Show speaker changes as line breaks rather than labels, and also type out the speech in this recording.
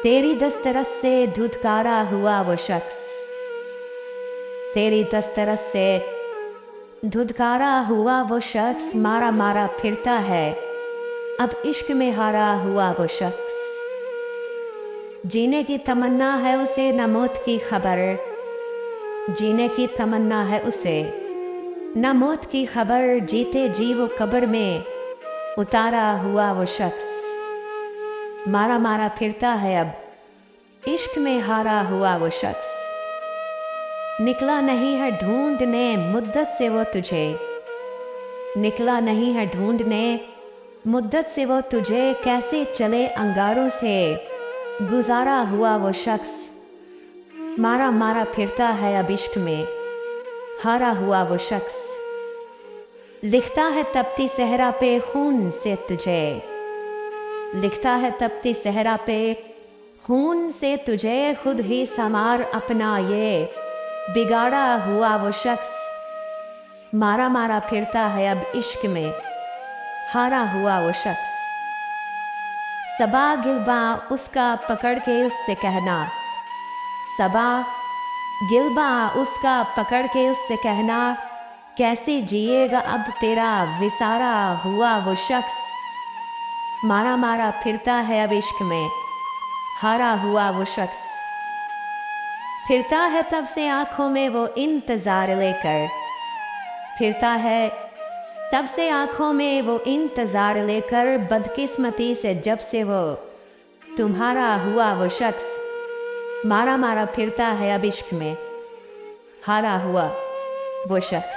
तेरी दस्तरस से धुतकारा हुआ वो शख्स, तेरी दस्तरस से धुतकारा हुआ वो शख्स, मारा मारा फिरता है अब इश्क में हारा हुआ वो शख्स। जीने की तमन्ना है उसे न मौत की खबर, जीने की तमन्ना है उसे न मौत की खबर, जीते जी वो कब्र में उतारा हुआ वो शख्स। मारा मारा फिरता है अब इश्क में हारा हुआ वो शख्स। निकला नहीं है ढूंढने मुद्दत से वो तुझे, निकला नहीं है ढूंढने मुद्दत से वो तुझे, कैसे चले अंगारों से गुजारा हुआ वो शख्स। मारा मारा फिरता है अब इश्क में हारा हुआ वो शख्स। लिखता है तपती सहरा पे खून से तुझे, लिखता है तपती सहरा पे खून से तुझे, खुद ही समार अपना ये बिगाड़ा हुआ वो शख्स। मारा मारा फिरता है अब इश्क में हारा हुआ वो शख्स। सबा गिलबा उसका पकड़ के उससे कहना, सबा गिलबा उसका पकड़ के उससे कहना, कैसे जिएगा अब तेरा विसारा हुआ वो शख्स। मारा मारा फिरता है अब इश्क में हारा हुआ वो शख्स। फिरता है तब से आंखों में वो इंतजार लेकर, फिरता है तब से आंखों में वो इंतजार लेकर, बदकिस्मती से जब से वो तुम्हारा हुआ वो शख्स। मारा मारा फिरता है अब इश्क में हारा हुआ वो शख्स।